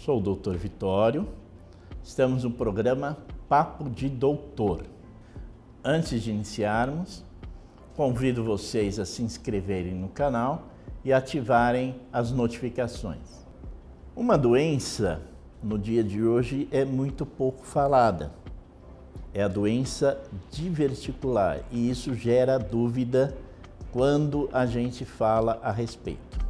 Sou o Dr. Vitório, estamos no programa Papo de Doutor. Antes de iniciarmos, convido vocês a se inscreverem no canal e ativarem as notificações. Uma doença, no dia de hoje, é muito pouco falada. É a doença diverticular e isso gera dúvida quando a gente fala a respeito.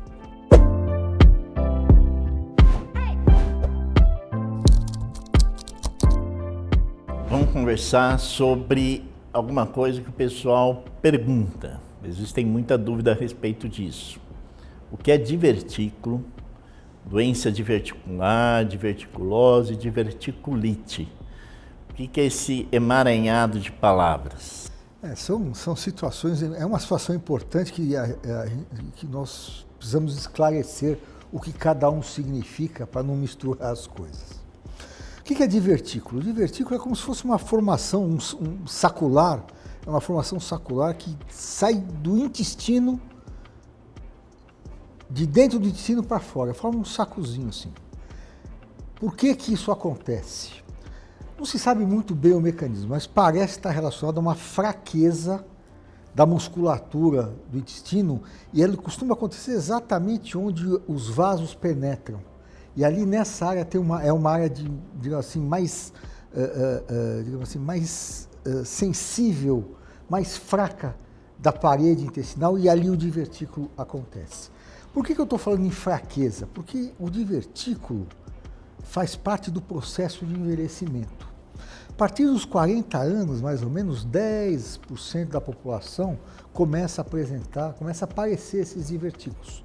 Vamos conversar sobre alguma coisa que o pessoal pergunta. Existem muita dúvida a respeito disso. O que é divertículo, doença diverticular, diverticulose, diverticulite? O que é esse emaranhado de palavras? São situações, é uma situação importante que nós precisamos esclarecer o que cada um significa para não misturar as coisas. O que é divertículo? O divertículo é como se fosse uma formação um sacular, é uma formação sacular que sai do intestino, de dentro do intestino para fora, forma um sacozinho assim. Por que isso acontece? Não se sabe muito bem o mecanismo, mas parece estar relacionado a uma fraqueza da musculatura do intestino e ele costuma acontecer exatamente onde os vasos penetram. E ali nessa área é uma área digamos assim, mais sensível, mais fraca da parede intestinal e ali o divertículo acontece. Por que eu estou falando em fraqueza? Porque o divertículo faz parte do processo de envelhecimento. A partir dos 40 anos, mais ou menos, 10% da população começa a aparecer esses divertículos.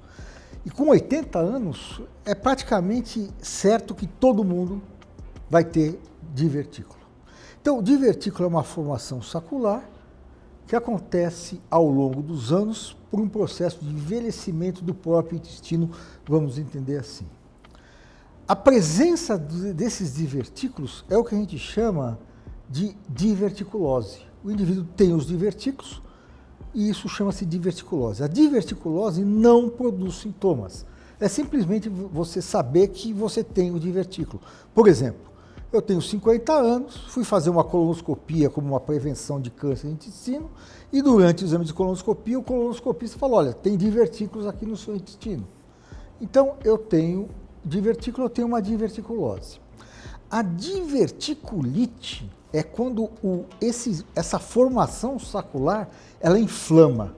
E com 80 anos, é praticamente certo que todo mundo vai ter divertículo. Então, o divertículo é uma formação sacular que acontece ao longo dos anos por um processo de envelhecimento do próprio intestino, vamos entender assim. A presença desses divertículos é o que a gente chama de diverticulose. O indivíduo tem os divertículos e isso chama-se diverticulose. A diverticulose não produz sintomas. É simplesmente você saber que você tem o divertículo. Por exemplo, eu tenho 50 anos, fui fazer uma colonoscopia como uma prevenção de câncer de intestino e durante o exame de colonoscopia, o colonoscopista falou, olha, tem divertículos aqui no seu intestino. Então, eu tenho divertículo, eu tenho uma diverticulose. A diverticulite é quando essa formação sacular, ela inflama.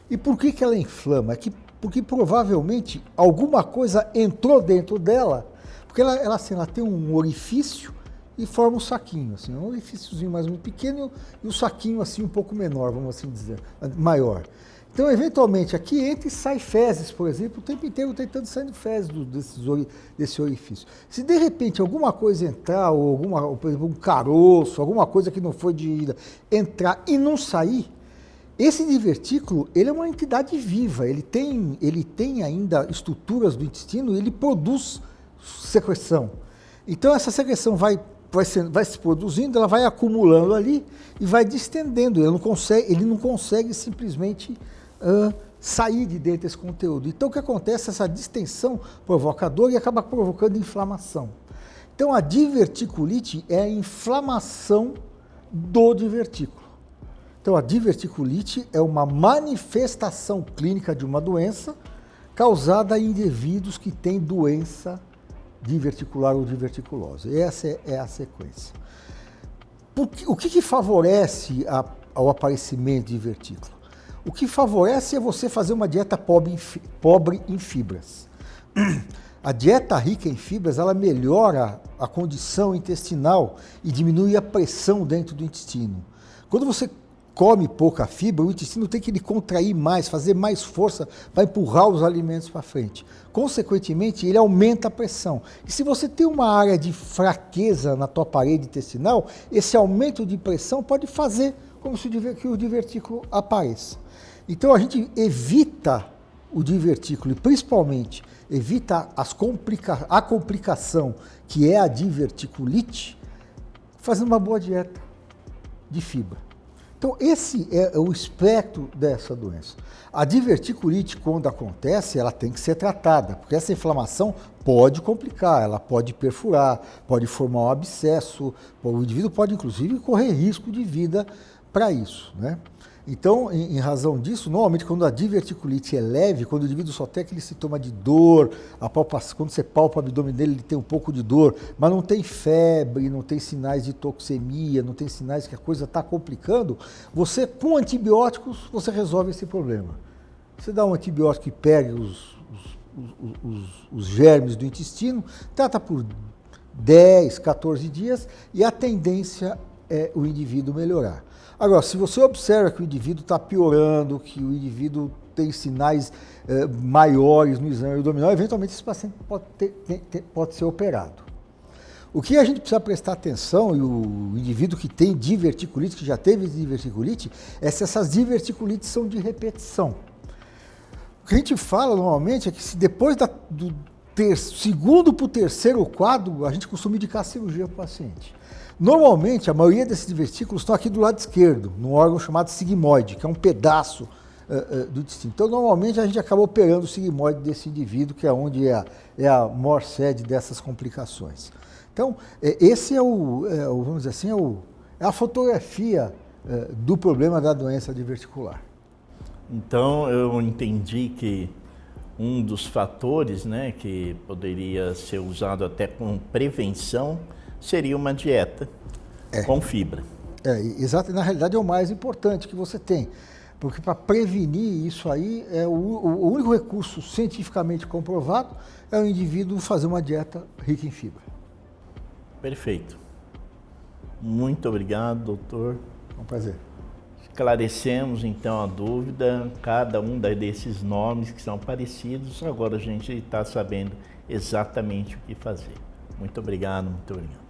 E por que ela inflama? Porque provavelmente alguma coisa entrou dentro dela, porque ela tem um orifício e forma um saquinho, assim, um orifíciozinho mais muito pequeno e um saquinho assim um pouco menor, vamos assim dizer, maior. Então, eventualmente, aqui entra e sai fezes, por exemplo, o tempo inteiro tentando sair fezes desse orifício. Se de repente alguma coisa entrar, ou por exemplo, um caroço, alguma coisa que não foi digerida, entrar e não sair, esse divertículo, ele é uma entidade viva, ele tem ainda estruturas do intestino e ele produz secreção. Então, essa secreção vai se produzindo, ela vai acumulando ali e vai distendendo, ele não consegue simplesmente sair de dentro desse conteúdo. Então, o que acontece? Essa distensão provoca dor e acaba provocando inflamação. Então, a diverticulite é a inflamação do divertículo. Então, a diverticulite é uma manifestação clínica de uma doença causada em indivíduos que têm doença diverticular ou diverticulose. Essa é a sequência. O que favorece ao aparecimento de divertículo? O que favorece é você fazer uma dieta pobre em fibras. A dieta rica em fibras, ela melhora a condição intestinal e diminui a pressão dentro do intestino. Quando você come pouca fibra, o intestino tem que ele contrair mais, fazer mais força para empurrar os alimentos para frente. Consequentemente, ele aumenta a pressão. E se você tem uma área de fraqueza na tua parede intestinal, esse aumento de pressão pode fazer como se o divertículo apareça. Então, a gente evita o divertículo e, principalmente, evita a complicação, que é a diverticulite, fazendo uma boa dieta de fibra. Então, esse é o espectro dessa doença. A diverticulite, quando acontece, ela tem que ser tratada, porque essa inflamação pode complicar, ela pode perfurar, pode formar um abscesso, o indivíduo pode, inclusive, correr risco de vida para isso, né? Então, em razão disso, normalmente quando a diverticulite é leve, quando o indivíduo só tem aquele sintoma de dor, quando você palpa o abdômen dele, ele tem um pouco de dor, mas não tem febre, não tem sinais de toxemia, não tem sinais que a coisa está complicando, você, com antibióticos, você resolve esse problema. Você dá um antibiótico que pega os germes do intestino, trata por 10, 14 dias e a tendência é o indivíduo melhorar. Agora, se você observa que o indivíduo está piorando, que o indivíduo tem sinais maiores no exame abdominal, eventualmente esse paciente pode ser operado. O que a gente precisa prestar atenção, e o indivíduo que tem diverticulite, que já teve diverticulite, é se essas diverticulites são de repetição. O que a gente fala normalmente é que se depois do segundo para o terceiro quadro, a gente costuma indicar cirurgia para o paciente. Normalmente, a maioria desses divertículos estão aqui do lado esquerdo, num órgão chamado sigmoide, que é um pedaço do intestino. Então, normalmente, a gente acaba operando o sigmoide desse indivíduo, que é onde é a maior sede dessas complicações. Então, esse vamos dizer assim, é a fotografia do problema da doença diverticular. Então, eu entendi que um dos fatores, né, que poderia ser usado até com prevenção seria uma dieta com fibra. Exato. Na realidade, é o mais importante que você tem. Porque para prevenir isso aí, o único recurso cientificamente comprovado é o indivíduo fazer uma dieta rica em fibra. Perfeito. Muito obrigado, doutor. É um prazer. Esclarecemos então a dúvida, cada um desses nomes que são parecidos, agora a gente está sabendo exatamente o que fazer. Muito obrigado, muito obrigado.